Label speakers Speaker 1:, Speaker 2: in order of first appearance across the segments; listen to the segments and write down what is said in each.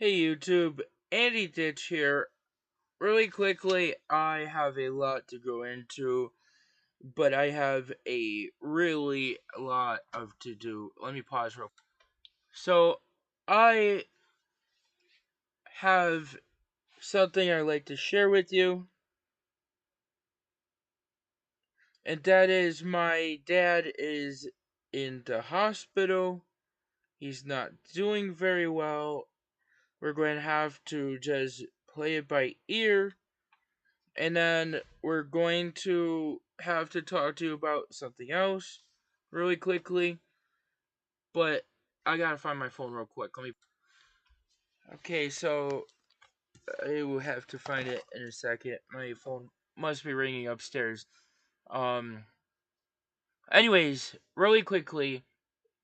Speaker 1: Hey YouTube, Andy Ditch here. Really quickly, I have a lot to go into, but I have a really lot of to do. Let me pause real quick. So, I have something I'd like to share with you, and that is my dad is in the hospital. He's not doing very well. We're going to have to just play it by ear. And then we're going to have to talk to you about something else really quickly. But I gotta find my phone real quick. Okay, so I will have to find it in a second. My phone must be ringing upstairs. Um. Anyways, really quickly,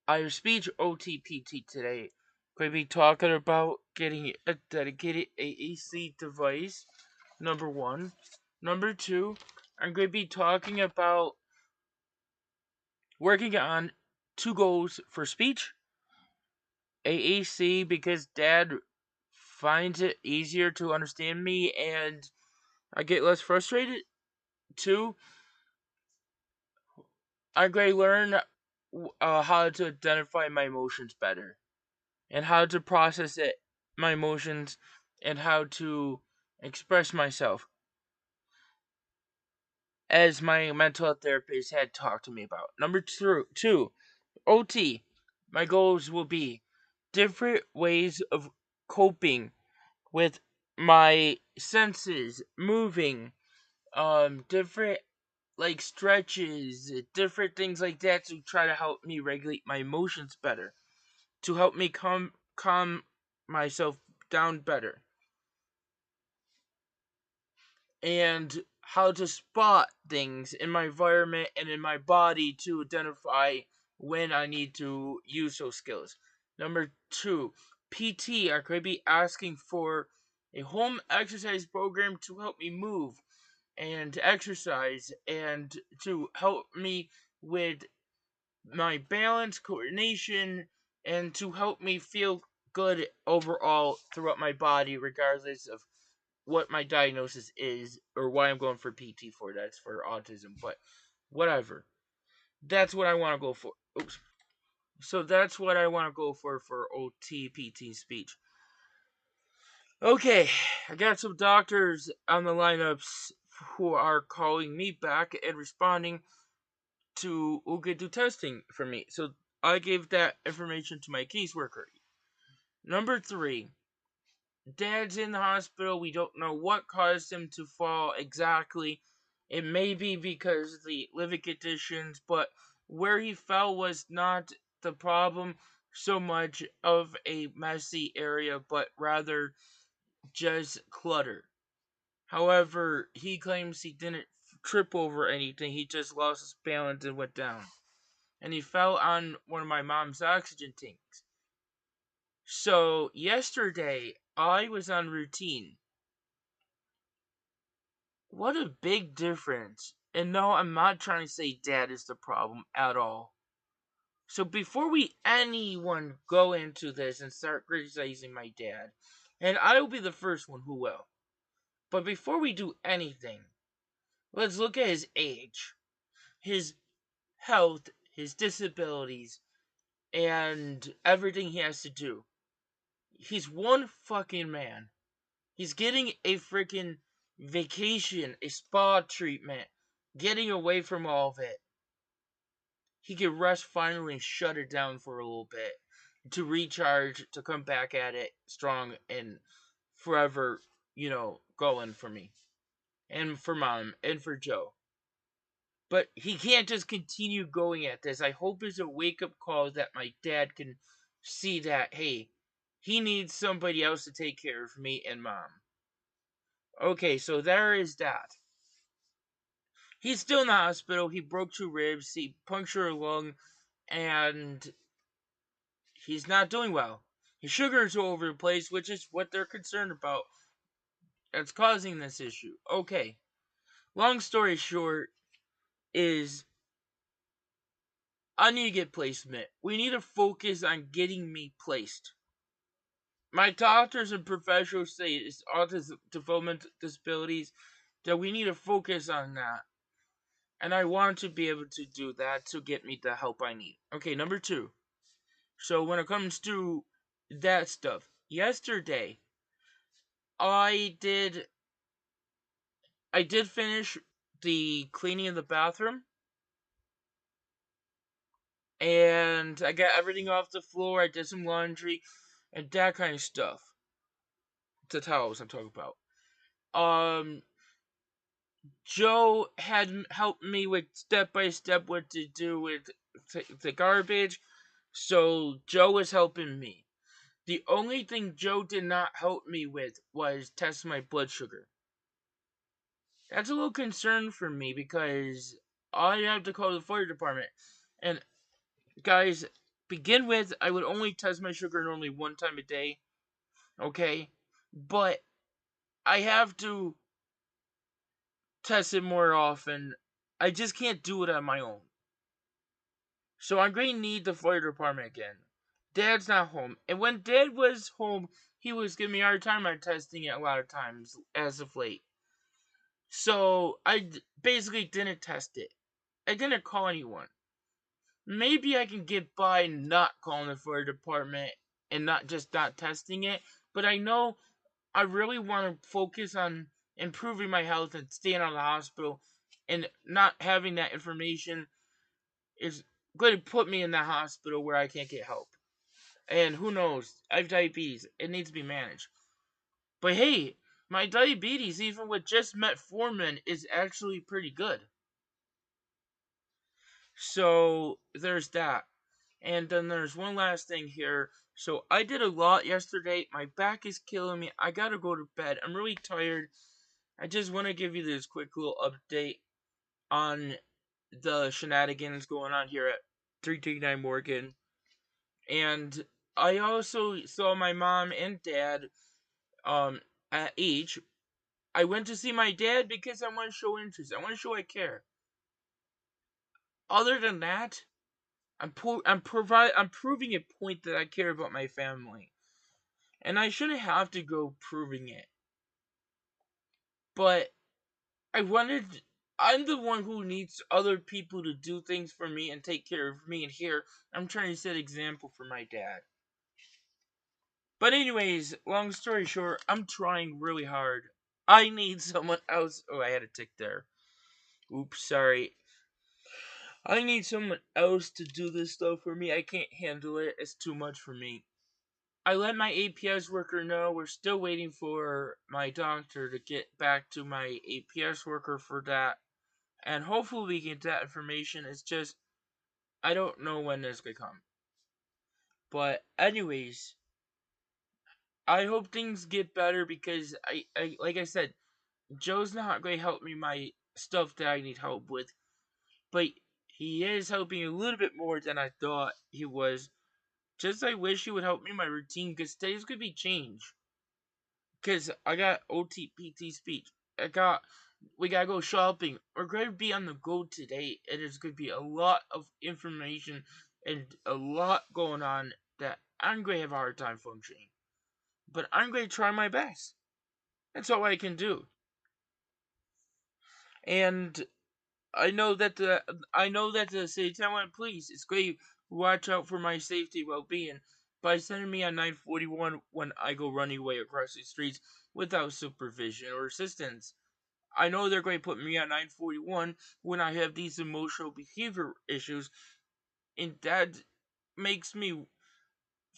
Speaker 1: I have speech OTPT today. Going to be talking about getting a dedicated AAC device. Number one. Number two, I'm going to be talking about working on two goals for speech. AAC because Dad finds it easier to understand me and I get less frustrated. Two, I'm going to learn how to identify my emotions better and how to process my emotions, and how to express myself, as my mental health therapist had talked to me about. Number two, OT. My goals will be different ways of coping with my senses moving, different like stretches, different things like that to try to help me regulate my emotions better, to help me calm myself down better, and how to spot things in my environment and in my body to identify when I need to use those skills. Number two, PT are going to be asking for a home exercise program to help me move and exercise and to help me with my balance, coordination, and to help me feel good overall throughout my body, regardless of what my diagnosis is or why I'm going for PT for. That's for autism, but whatever. That's what I want to go for. Oops. So that's what I want to go for OT PT speech. Okay, I got some doctors on the lineups who are calling me back and responding to who could do testing for me. So I gave that information to my caseworker. Number three, Dad's in the hospital. We don't know what caused him to fall exactly. It may be because of the living conditions, but where he fell was not the problem so much of a messy area, but rather just clutter. However, he claims he didn't trip over anything, he just lost his balance and went down. And he fell on one of my mom's oxygen tanks. So, yesterday, I was on routine. What a big difference. And no, I'm not trying to say Dad is the problem at all. So before anyone go into this and start criticizing my dad, and I will be the first one who will. But before we do anything, let's look at his age, his health, his disabilities, and everything he has to do. He's one fucking man. He's getting a freaking vacation, a spa treatment, getting away from all of it. He could rest finally and shut it down for a little bit to recharge, to come back at it strong and forever, going for me and for Mom and for Joe. But he can't just continue going at this. I hope it's a wake up call that my dad can see that, hey, he needs somebody else to take care of me and Mom. Okay, so there is that. He's still in the hospital. He broke two ribs, he punctured a lung, and he's not doing well. His sugars are all over the place, which is what they're concerned about. That's causing this issue. Okay. Long story short is I need to get placement. We need to focus on getting me placed. my doctors and professionals say it's autism developmental disabilities, that we need to focus on that. And I want to be able to do that to get me the help I need. Okay, number 2. So when it comes to that stuff, yesterday I did finish the cleaning of the bathroom, and I got everything off the floor. I did some laundry and that kind of stuff. The towels I'm talking about. Um, Joe had helped me with step by step what to do with the garbage, so Joe was helping me. The only thing Joe did not help me with was test my blood sugar. That's a little concern for me because I have to call the fire department. And guys, begin with, I would only test my sugar normally one time a day, okay? But I have to test it more often. I just can't do it on my own. So I'm going to need the fire department again. Dad's not home. And when Dad was home, he was giving me a hard time on testing it a lot of times as of late. So I basically didn't test it. I didn't call anyone. Maybe I can get by not calling the fire department and not testing it. But I know I really want to focus on improving my health and staying out of the hospital, and not having that information is going to put me in the hospital where I can't get help. And who knows? I have diabetes. It needs to be managed. But hey, my diabetes, even with just metformin, is actually pretty good. So there's that. And then there's one last thing here. So I did a lot yesterday. My back is killing me. I gotta go to bed. I'm really tired. I just want to give you this quick little update on the shenanigans going on here at 339 Morgan. And I also saw my mom and dad at each. I went to see my dad because I want to show interest. I want to show I care. Other than that, I'm proving a point that I care about my family. And I shouldn't have to go proving it. But I'm the one who needs other people to do things for me and take care of me, and here I'm trying to set example for my dad. But anyways, long story short, I'm trying really hard. I need someone else. Oh, I had a tick there. Oops, sorry. I need someone else to do this stuff for me. I can't handle it. It's too much for me. I let my APS worker know we're still waiting for my doctor to get back to my APS worker for that. And hopefully we get that information. It's just, I don't know when it's gonna come. But anyways, I hope things get better because I like I said, Joe's not going to help me my stuff that I need help with. But he is helping a little bit more than I thought he was. Just I wish he would help me my routine because today's gonna be changed. Because I got OTPT speech. We gotta go shopping. We're gonna be on the go today, and there's gonna be a lot of information and a lot going on that I'm gonna have a hard time functioning. But I'm gonna try my best. That's all I can do. And I know that the City Town Police is going to watch out for my safety well-being by sending me on 941 when I go running away across the streets without supervision or assistance. I know they're going to put me on 941 when I have these emotional behavior issues, and that makes me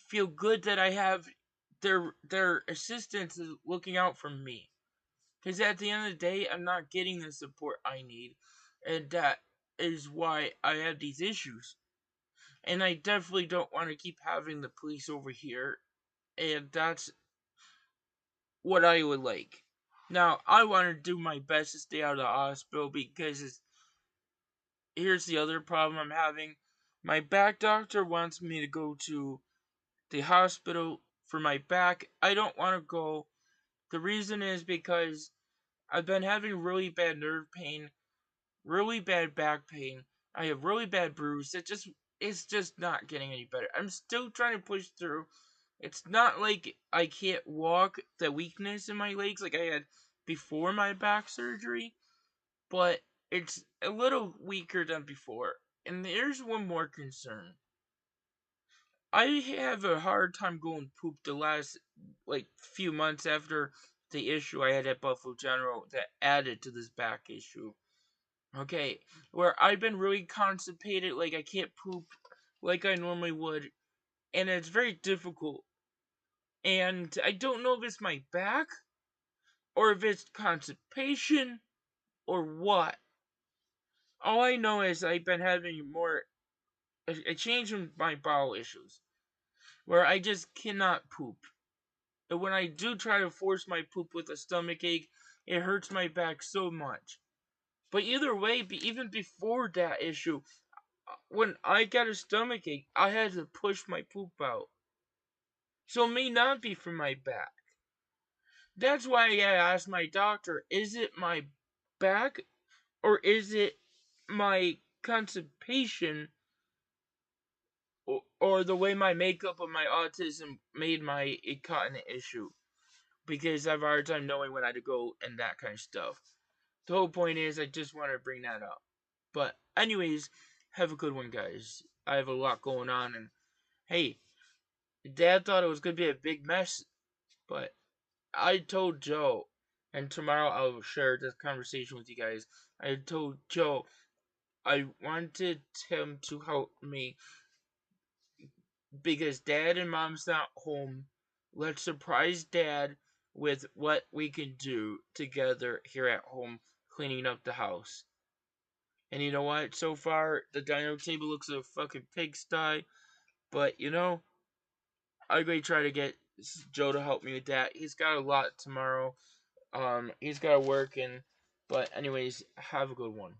Speaker 1: feel good that I have their assistance looking out for me. Because at the end of the day, I'm not getting the support I need, and that is why I have these issues. And I definitely don't want to keep having the police over here, and that's what I would like. Now, I want to do my best to stay out of the hospital because here's the other problem I'm having. My back doctor wants me to go to the hospital for my back. I don't want to go. The reason is because I've been having really bad nerve pain, really bad back pain. I have really bad bruise. It's just not getting any better. I'm still trying to push through, It's not like I can't walk, the weakness in my legs like I had before my back surgery, but it's a little weaker than before. And there's one more concern. I have a hard time going poop the last few months after the issue I had at Buffalo General that added to this back issue. Okay, where I've been really constipated, like I can't poop like I normally would, and it's very difficult. And I don't know if it's my back, or if it's constipation, or what. All I know is I've been having a change in my bowel issues, where I just cannot poop. And when I do try to force my poop with a stomach ache, it hurts my back so much. But either way, even before that issue, when I got a stomach ache, I had to push my poop out. So it may not be from my back. That's why I asked my doctor, is it my back or is it my constipation or the way my makeup of my autism made my incontinent issue? Because I have a hard time knowing when I had to go and that kind of stuff. The whole point is I just want to bring that up. But anyways, have a good one, guys. I have a lot going on, and hey, Dad thought it was gonna be a big mess, but I told Joe, and tomorrow I'll share this conversation with you guys. I told Joe I wanted him to help me because Dad and Mom's not home. Let's surprise Dad with what we can do together here at home, cleaning up the house. And you know what? So far, the dining table looks like a fucking pigsty. But I'm going to try to get Joe to help me with that. He's got a lot tomorrow. He's got to work but anyways, have a good one.